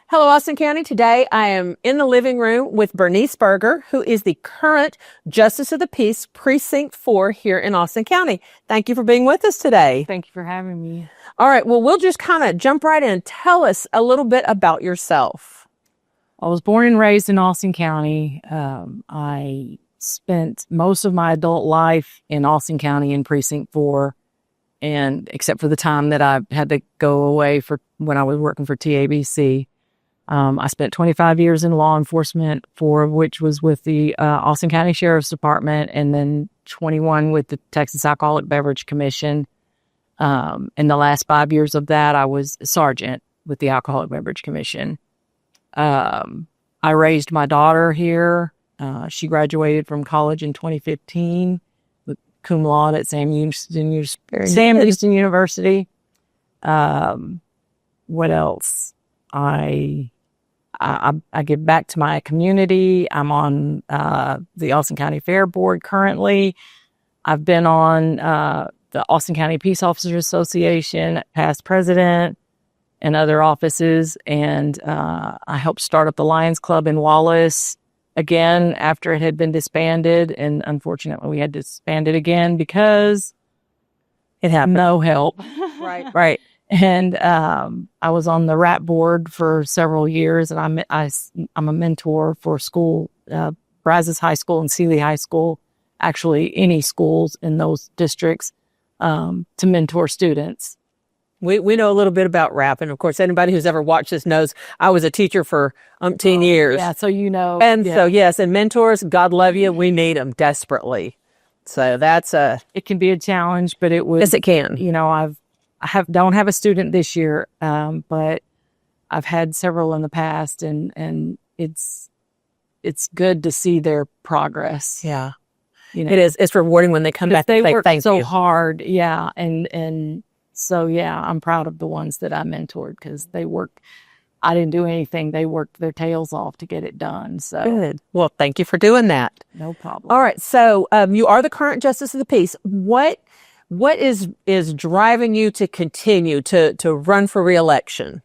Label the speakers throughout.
Speaker 1: Hello, Austin County. Today, I am in the living room with Bernice Burger, who is the current Justice of the Peace, Precinct 4 here in Austin County. Thank you for being with us today.
Speaker 2: Thank you for having me.
Speaker 1: All right. Well, we'll just kind of jump right in. Tell us a little bit about yourself.
Speaker 2: I was born and raised in Austin County. I spent most of my adult life in Austin County in Precinct 4, and except for the time that I had to go away for when I was working for TABC. I spent 25 years in law enforcement, 4 of which was with the Austin County Sheriff's Department, and then 21 with the Texas Alcoholic Beverage Commission. In the last 5 years of that, I was sergeant with the Alcoholic Beverage Commission. I raised my daughter here. She graduated from college in 2015 with cum laude at Sam Houston University. What else? I give back to my community. I'm on the Austin County Fair Board currently. I've been on the Austin County Peace Officers Association, past president, and other offices. And I helped start up the Lions Club in Wallis again after it had been disbanded. And unfortunately, we had to disband it again because it had no help.
Speaker 1: Right.
Speaker 2: And I was on the RAP board for several years, and I'm a mentor for school, Brazos High School and Sealy High School, actually any schools in those districts, to mentor students.
Speaker 1: We know a little bit about RAP, and of course, anybody who's ever watched this knows I was a teacher for umpteen years.
Speaker 2: Yeah, so you know.
Speaker 1: And so, yes, and mentors, God love you, we need them desperately. So that's
Speaker 2: it can be a challenge, but it was.
Speaker 1: Yes, it can.
Speaker 2: You know, don't have a student this year, but I've had several in the past, and it's good to see their progress.
Speaker 1: Yeah,
Speaker 2: you know,
Speaker 1: it is. It's rewarding when they come back.
Speaker 2: They
Speaker 1: and say,
Speaker 2: work
Speaker 1: thank
Speaker 2: so
Speaker 1: you.
Speaker 2: hard. Yeah, and so yeah, I'm proud of the ones that I mentored because they work. I didn't do anything. They worked their tails off to get it done. So
Speaker 1: good. Well, thank you for doing that.
Speaker 2: No problem.
Speaker 1: All right. So you are the current Justice of the Peace. What is driving you to continue to run for re-election?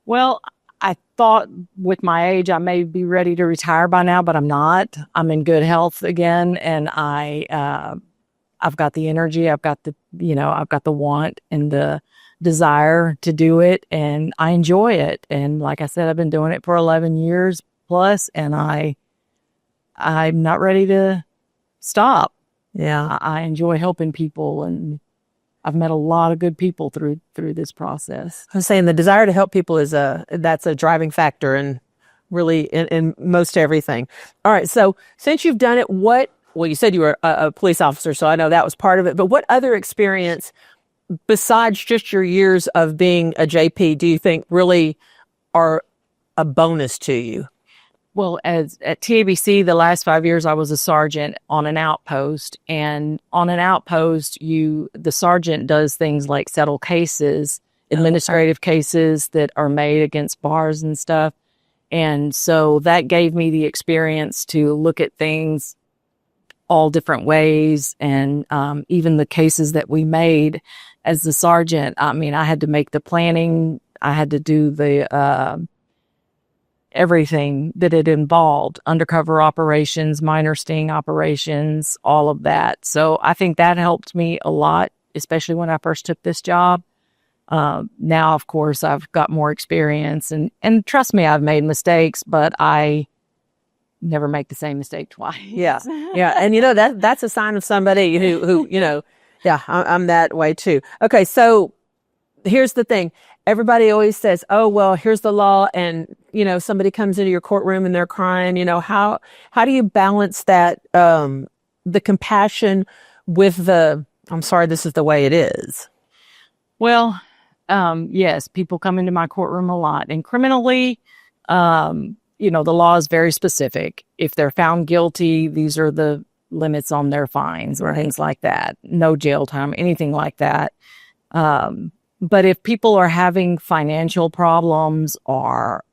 Speaker 1: Well,
Speaker 2: I thought with my age, I may be ready to retire by now, but I'm not. I'm in good health again. And I've got the energy. I've got the want and the desire to do it. And I enjoy it. And like I said, I've been doing it for 11 years plus, and I'm not ready to stop.
Speaker 1: Yeah,
Speaker 2: I enjoy helping people, and I've met a lot of good people through this process.
Speaker 1: I'm saying the desire to help people that's a driving factor and really in most everything. All right. So since you've done it, you said you were a police officer, so I know that was part of it, but what other experience besides just your years of being a JP do you think really are a bonus to you?
Speaker 2: Well, at TABC, the last 5 years, I was a sergeant on an outpost. And on an outpost, the sergeant does things like settle cases, administrative cases that are made against bars and stuff. And so that gave me the experience to look at things all different ways. And even the cases that we made as the sergeant, I mean, I had to make the planning. I had to do the everything that it involved, undercover operations, minor sting operations, all of that. So I think that helped me a lot, especially when I first took this job. Now, of course, I've got more experience, and trust me, I've made mistakes, but I never make the same mistake twice.
Speaker 1: Yeah. And that's a sign of somebody who yeah, I'm that way too. Okay. So here's the thing. Everybody always says, oh, well, here's the law. And, somebody comes into your courtroom and they're crying, how do you balance that, the compassion with I'm sorry, this is the way it is?
Speaker 2: Well, yes, people come into my courtroom a lot, and criminally, the law is very specific. If they're found guilty, these are the limits on their fines or things like that. No jail time, anything like that. But if people are having financial problems or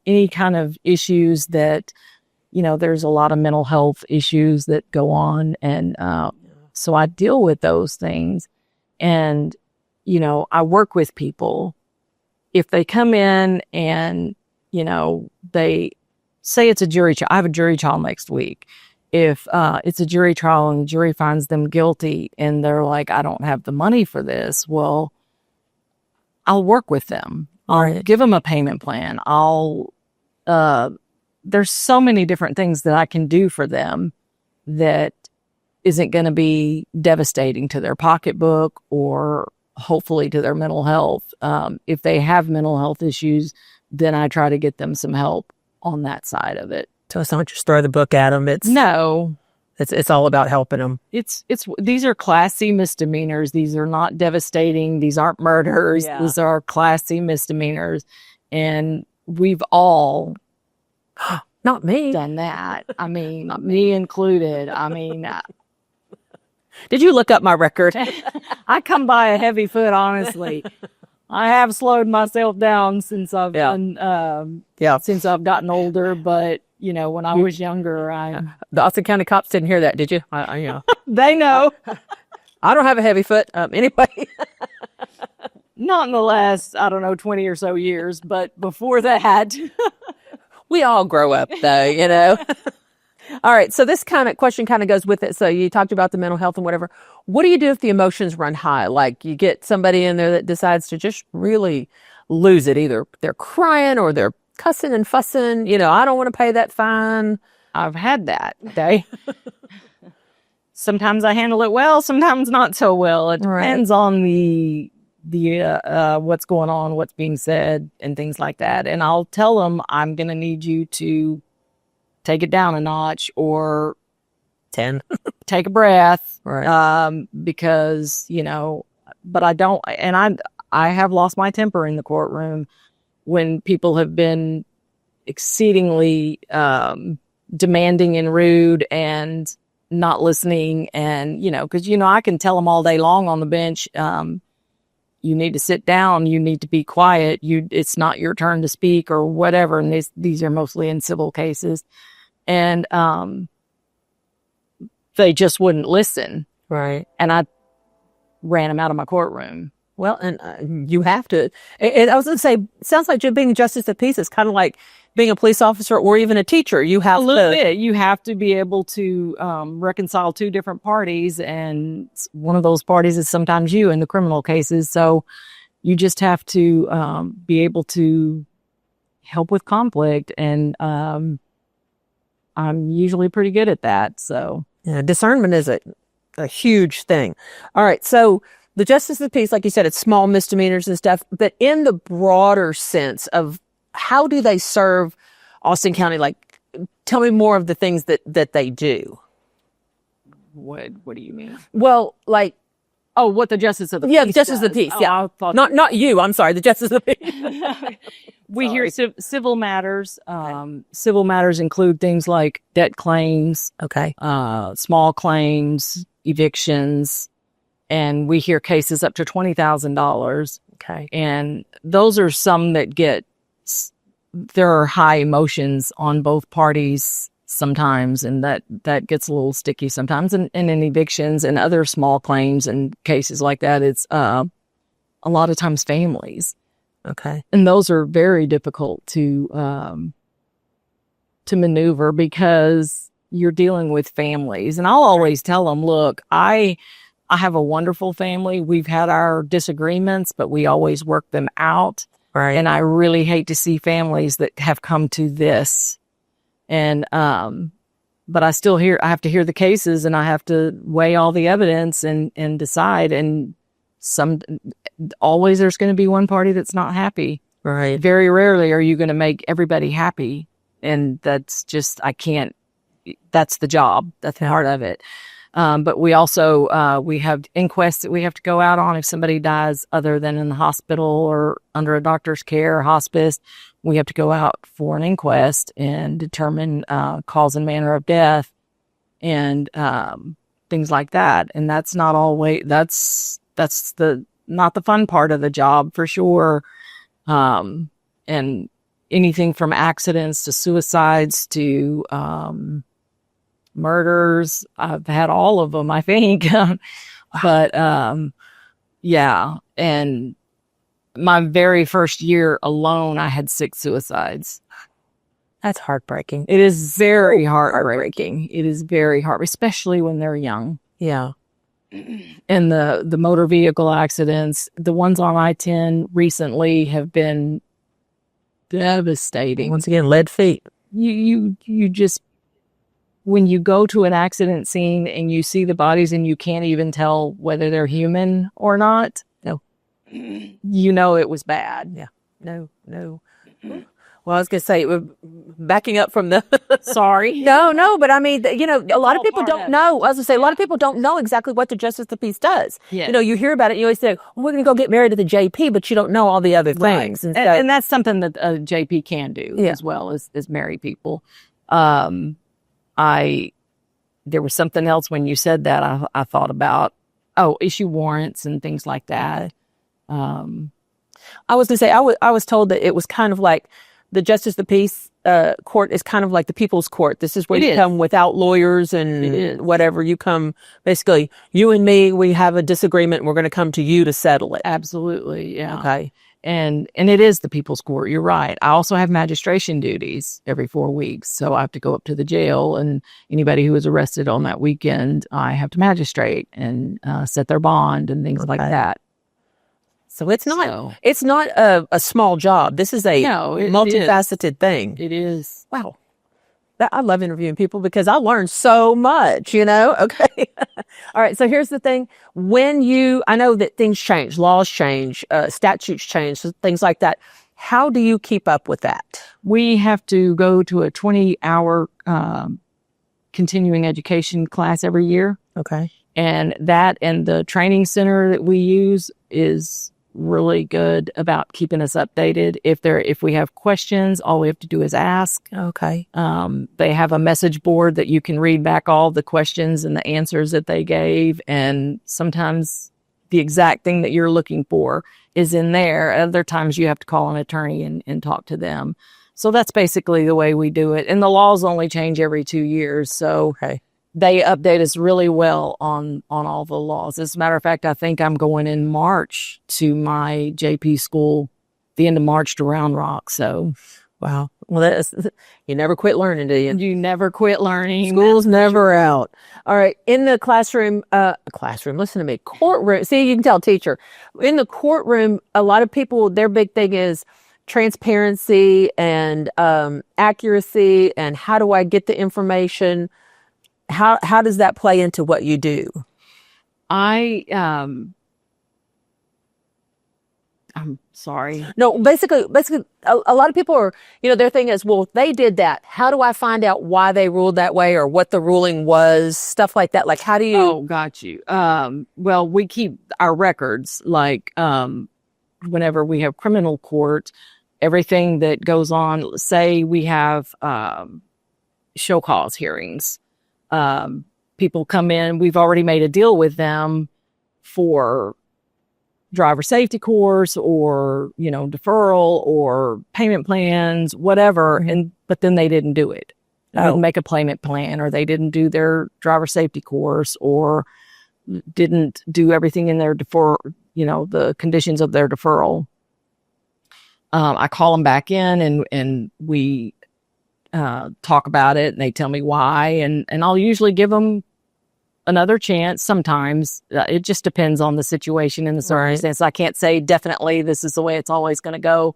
Speaker 2: any kind of issues that, there's a lot of mental health issues that go on. And so I deal with those things. And, I work with people if they come in and, you know, they say it's a jury trial. I have a jury trial next week. If it's a jury trial and the jury finds them guilty and they're like, I don't have the money for this, well, I'll work with them. I'll give them a payment plan. There's so many different things that I can do for them that isn't going to be devastating to their pocketbook or hopefully to their mental health. If they have mental health issues, then I try to get them some help on that side of it.
Speaker 1: So it's not just throw the book at them. It's all about helping them.
Speaker 2: These are Class C misdemeanors. These are not devastating. These aren't murders.
Speaker 1: Yeah.
Speaker 2: These are Class C misdemeanors. And we've all
Speaker 1: not me
Speaker 2: done that. I mean, me included. I mean,
Speaker 1: did you look up my record?
Speaker 2: I come by a heavy foot, honestly. I have slowed myself down since I've since I've gotten older, but you know, when I was younger,
Speaker 1: the Austin County cops didn't hear that, did you? You know,
Speaker 2: they know.
Speaker 1: I don't have a heavy foot. Anyway,
Speaker 2: not in the last 20 or so years, but before that,
Speaker 1: we all grow up, though. You know. All right. So this kind of question kind of goes with it. So you talked about the mental health and whatever. What do you do if the emotions run high? Like you get somebody in there that decides to just really lose it. Either they're crying or they're cussing and fussing. You know, I don't want to pay that fine.
Speaker 2: I've had that day. Sometimes I handle it well, sometimes not so well. It depends on the what's going on, what's being said, and things like that. And I'll tell them I'm going to need you to take it down a notch or
Speaker 1: 10.
Speaker 2: Take a breath.
Speaker 1: Right.
Speaker 2: Because, you know, but I don't, and I have lost my temper in the courtroom when people have been exceedingly demanding and rude and not listening. And, you know, because, you know, I can tell them all day long on the bench, you need to sit down, you need to be quiet, it's not your turn to speak or whatever. And these are mostly in civil cases. And they just wouldn't listen.
Speaker 1: Right.
Speaker 2: And I ran them out of my courtroom.
Speaker 1: Well, and you have to. I was going to say, sounds like being a justice of the peace is kind of like being a police officer or even a teacher. You have
Speaker 2: a little bit. You have to be able to reconcile two different parties, and one of those parties is sometimes you in the criminal cases. So you just have to be able to help with conflict, and I'm usually pretty good at that. So
Speaker 1: yeah, discernment is a huge thing. All right, so the justice of the peace, like you said, it's small misdemeanors and stuff, but in the broader sense of how do they serve Austin County? Like, tell me more of the things that they do.
Speaker 2: What do you mean?
Speaker 1: Well, like,
Speaker 2: what the justice of the peace
Speaker 1: the justice
Speaker 2: does.
Speaker 1: of the peace. Yeah, not you. I'm sorry, the justice of the peace.
Speaker 2: We hear civil matters. Civil matters include things like debt claims, small claims, evictions. And we hear cases up to $20,000.
Speaker 1: Okay.
Speaker 2: And those are some that there are high emotions on both parties sometimes. And that gets a little sticky sometimes. And in evictions and other small claims and cases like that, it's a lot of times families.
Speaker 1: Okay.
Speaker 2: And those are very difficult to maneuver because you're dealing with families. And I'll always tell them, look, I have a wonderful family. We've had our disagreements, but we always work them out.
Speaker 1: Right.
Speaker 2: And I really hate to see families that have come to this. And, but I have to hear the cases and I have to weigh all the evidence and decide. And always there's going to be one party that's not happy.
Speaker 1: Right.
Speaker 2: Very rarely are you going to make everybody happy. And that's just, that's the job. That's part of it. But we also, we have inquests that we have to go out on if somebody dies other than in the hospital or under a doctor's care or hospice. We have to go out for an inquest and determine cause and manner of death and things like that. And that's not always that's not the fun part of the job for sure. And anything from accidents to suicides to murders. I've had all of them, I think. But yeah, and my very first year alone, I had 6 suicides.
Speaker 1: That's heartbreaking.
Speaker 2: It is very heartbreaking. It is very hard, especially when they're young.
Speaker 1: Yeah.
Speaker 2: And the motor vehicle accidents, the ones on I-10 recently have been devastating.
Speaker 1: Once again, lead feet.
Speaker 2: You just, when you go to an accident scene and you see the bodies and you can't even tell whether they're human or not,
Speaker 1: No.
Speaker 2: you know it was bad.
Speaker 1: Yeah. No. Well, I was going to say, backing up from the...
Speaker 2: Sorry.
Speaker 1: No, but I mean, you know, a lot of
Speaker 2: all
Speaker 1: people
Speaker 2: part
Speaker 1: don't
Speaker 2: of it.
Speaker 1: know. I was going to say, a lot of people don't know exactly what the justice of the peace does.
Speaker 2: Yeah.
Speaker 1: You know, you hear about it, and you always say, well, we're going to go get married to the JP, but you don't know all the other things.
Speaker 2: Right.
Speaker 1: And, so,
Speaker 2: And that's something that a JP can do
Speaker 1: Yeah.
Speaker 2: as well as marry people. There was something else when you said that I thought about, issue warrants and things like that.
Speaker 1: I was going to say, I was told that it was kind of like the justice of the peace court is kind of like the people's court. This is where you come without lawyers and whatever. You come, basically, you and me, we have a disagreement and we're going to come to you to settle it.
Speaker 2: Absolutely. Yeah.
Speaker 1: Okay.
Speaker 2: And it is the people's court. You're right. I also have magistration duties every 4 weeks. So I have to go up to the jail, and anybody who is arrested on that weekend, I have to magistrate and set their bond and things like that.
Speaker 1: So it's not a small job. This is a multifaceted thing.
Speaker 2: It is.
Speaker 1: Wow. I love interviewing people because I learn so much, you know? Okay. All right. So here's the thing. I know that things change, laws change, statutes change, things like that. How do you keep up with that?
Speaker 2: We have to go to a 20-hour continuing education class every year.
Speaker 1: Okay.
Speaker 2: And the training center that we use is really good about keeping us updated. If we have questions, all we have to do is ask.
Speaker 1: Okay.
Speaker 2: They have a message board that you can read back all the questions and the answers that they gave. And sometimes the exact thing that you're looking for is in there. Other times you have to call an attorney and talk to them. So that's basically the way we do it. And the laws only change every 2 years. So they update us really well on all the laws. As a matter of fact, I think I'm going in March to my JP school, the end of March, to Round Rock. So,
Speaker 1: wow. Well, you never quit learning, do you?
Speaker 2: You never quit learning.
Speaker 1: School's never out. All right. In the classroom, listen to me, courtroom. See, you can tell teacher. In the courtroom, a lot of people, their big thing is transparency and accuracy and how do I get the information? How does that play into what you do?
Speaker 2: I'm sorry.
Speaker 1: No, basically, a lot of people are, their thing is, well, they did that. How do I find out why they ruled that way or what the ruling was? Stuff like that. Like, how do you?
Speaker 2: Oh, got you. Well, we keep our records. Like, whenever we have criminal court, everything that goes on. Say we have show cause hearings. People come in, we've already made a deal with them for driver safety course or, deferral or payment plans, whatever. But then they didn't do it. They didn't make a payment plan, or they didn't do their driver safety course, or didn't do everything in their the conditions of their deferral. I call them back in and we talk about it, and they tell me why, and I'll usually give them another chance. Sometimes it just depends on the situation and the circumstance. I can't say definitely this is the way it's always going to go,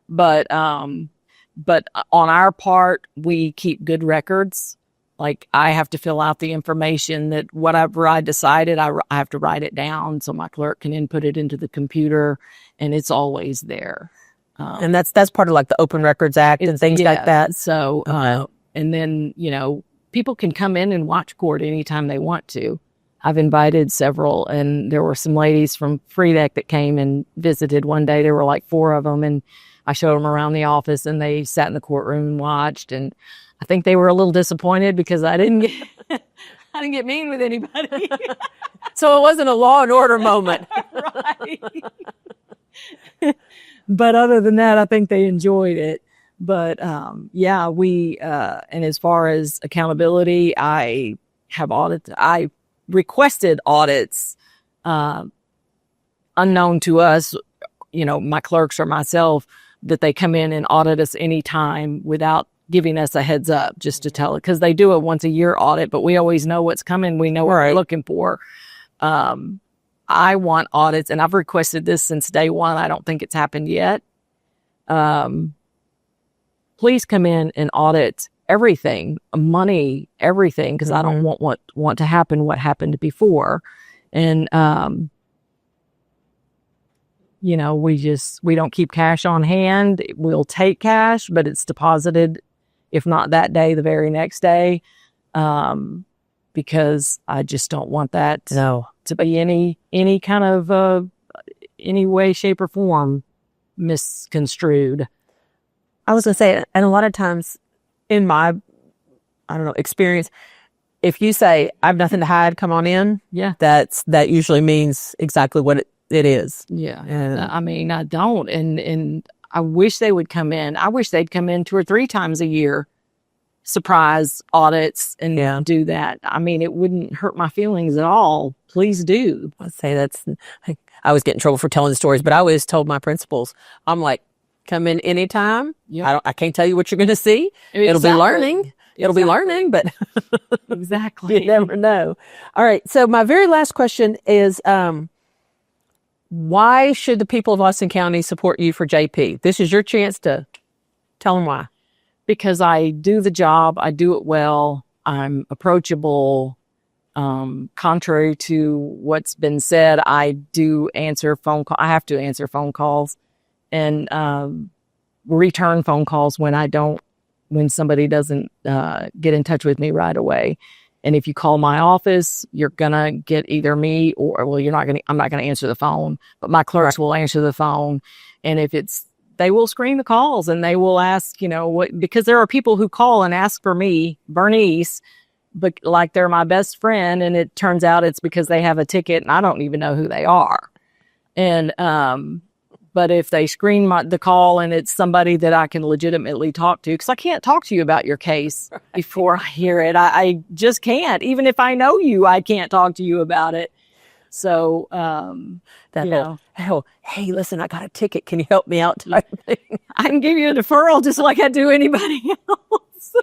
Speaker 2: but on our part, we keep good records. Like, I have to fill out the information that whatever I decided, I have to write it down so my clerk can input it into the computer, and it's always there.
Speaker 1: And that's part of like the Open Records Act and things like that.
Speaker 2: So, and then, people can come in and watch court anytime they want to. I've invited several, and there were some ladies from Freedec that came and visited one day. There were like 4 of them, and I showed them around the office, and they sat in the courtroom and watched. And I think they were a little disappointed because I didn't get mean with anybody.
Speaker 1: So it wasn't a Law and Order moment.
Speaker 2: Right. But other than that, I think they enjoyed it. But we and as far as accountability, I have audits. I requested audits unknown to us my clerks or myself, that they come in and audit us anytime without giving us a heads up, just to tell it, because they do a once a year audit, but we always know what's coming. We know what we're looking for. I want audits, and I've requested this since day one. I don't think it's happened yet. Please come in and audit everything, money, everything, because I don't want to happen what happened before. And we don't keep cash on hand. We'll take cash, but it's deposited, if not that day, the very next day, because I just don't want that to be any kind of any way, shape, or form misconstrued.
Speaker 1: I was going to say, and a lot of times in my, experience, if you say, I have nothing to hide, come on in.
Speaker 2: Yeah.
Speaker 1: That usually means exactly what it is.
Speaker 2: Yeah. I don't. And I wish they would come in. I wish they'd come in 2 or 3 times a year, surprise audits, and do that. It wouldn't hurt my feelings at all. Please do.
Speaker 1: I'd say I always get in trouble for telling the stories, but I always told my principals, I'm like, come in anytime. Yep. I can't tell you what you're going to see. Exactly. It'll be learning. It'll be learning, but
Speaker 2: exactly.
Speaker 1: You never know. All right. So my very last question is, why should the people of Austin County support you for JP? This is your chance to tell them why.
Speaker 2: Because I do the job. I do it well. I'm approachable. Contrary to what's been said, I do answer phone calls. I have to answer phone calls and return phone calls when somebody doesn't get in touch with me right away. And if you call my office, you're going to get either me or, I'm not going to answer the phone, but my clerks will answer the phone. And if they will screen the calls and they will ask, because there are people who call and ask for me, Bernice, but like they're my best friend. And it turns out it's because they have a ticket and I don't even know who they are. And, but if they screen the call and it's somebody that I can legitimately talk to, because I can't talk to you about your case before I hear it. I just can't. Even if I know you, I can't talk to you about it. So, hey, listen, I got a ticket. Can you help me out type thing? I can give you a deferral just like I do anybody else.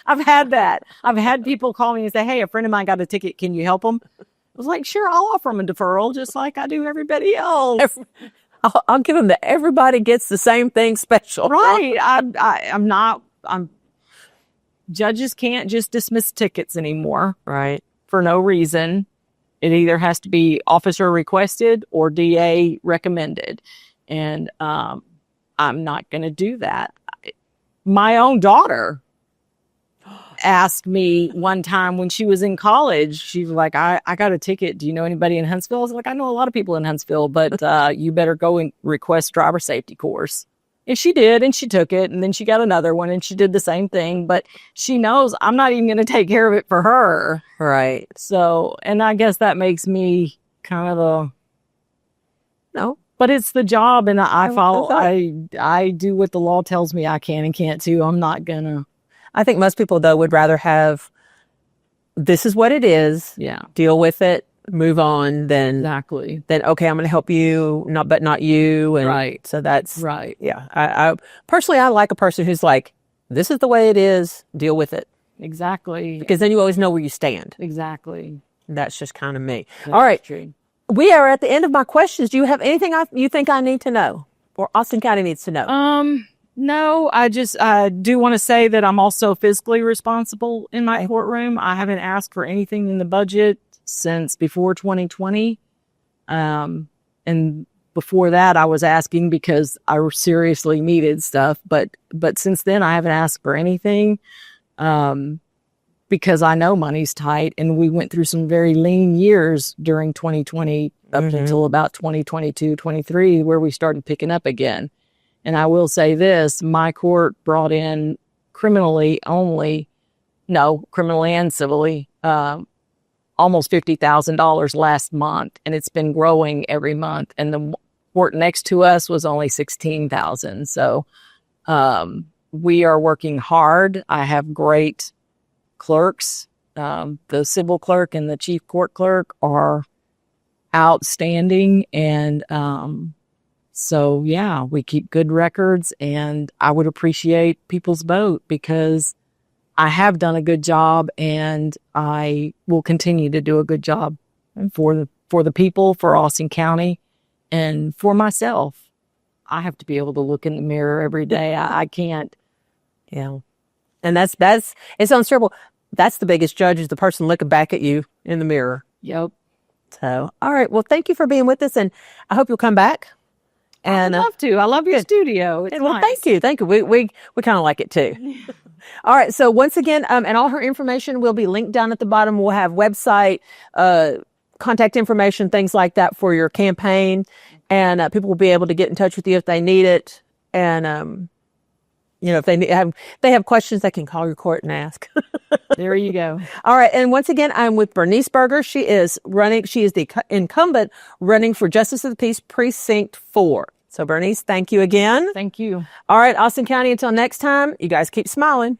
Speaker 2: I've had that. I've had people call me and say, hey, a friend of mine got a ticket. Can you help them? I was like, sure, I'll offer them a deferral just like I do everybody else.
Speaker 1: I'll give them everybody gets the same thing special.
Speaker 2: Right. Judges can't just dismiss tickets anymore.
Speaker 1: Right.
Speaker 2: For no reason. It either has to be officer requested or DA recommended. And I'm not going to do that. My own daughter asked me one time when she was in college, she was like, I got a ticket. Do you know anybody in Huntsville? I was like, I know a lot of people in Huntsville, but you better go and request driver safety course. And she did, and she took it, and then she got another one, and she did the same thing. But she knows I'm not even going to take care of it for her.
Speaker 1: Right.
Speaker 2: So, and I guess that makes me kind of
Speaker 1: no.
Speaker 2: But it's the job, and I follow. I do what the law tells me I can and can't do. I'm not gonna.
Speaker 1: I think most people, though, would rather have, this is what it is.
Speaker 2: Yeah.
Speaker 1: Deal with it, move on, than,
Speaker 2: exactly.
Speaker 1: Then, okay, I'm going to help you, but not you. And
Speaker 2: right.
Speaker 1: So that's,
Speaker 2: right.
Speaker 1: Yeah. I personally, I like a person who's like, this is the way it is, deal with it.
Speaker 2: Exactly.
Speaker 1: Because then you always know where you stand.
Speaker 2: Exactly.
Speaker 1: That's just kind of me.
Speaker 2: That's
Speaker 1: all right.
Speaker 2: True.
Speaker 1: We are at the end of my questions. Do you have anything you think I need to know or Austin County needs to know?
Speaker 2: No, I do want to say that I'm also fiscally responsible in my courtroom. I haven't asked for anything in the budget since before 2020. And before that I was asking because I seriously needed stuff, but since then I haven't asked for anything. Because I know money's tight and we went through some very lean years during 2020 up until about 2022, 23, where we started picking up again. And I will say this, my court brought in criminally and civilly, almost $50,000 last month. And it's been growing every month. And the court next to us was only $16,000. So, we are working hard. I have great clerks. The civil clerk and the chief court clerk are outstanding. And so, yeah, we keep good records, and I would appreciate people's vote because I have done a good job, and I will continue to do a good job for the people, for Austin County, and for myself. I have to be able to look in the mirror every day. I can't.
Speaker 1: Yeah. And that's, it sounds terrible. That's the biggest judge, is the person looking back at you in the mirror.
Speaker 2: Yep.
Speaker 1: So, all right. Well, thank you for being with us, and I hope you'll come back. And
Speaker 2: I'd love to. I love your studio. It's
Speaker 1: well,
Speaker 2: nice.
Speaker 1: thank you. Thank you. We kind of like it too. All right. So once again, and all her information will be linked down at the bottom. We'll have website, contact information, things like that for your campaign. And people will be able to get in touch with you if they need it. And, if they have questions, they can call your court and ask.
Speaker 2: There you go.
Speaker 1: All right. And once again, I'm with Bernice Burger. She is the incumbent running for Justice of the Peace Precinct 4. So Bernice, thank you again.
Speaker 2: Thank you.
Speaker 1: All right, Austin County, until next time, you guys keep smiling.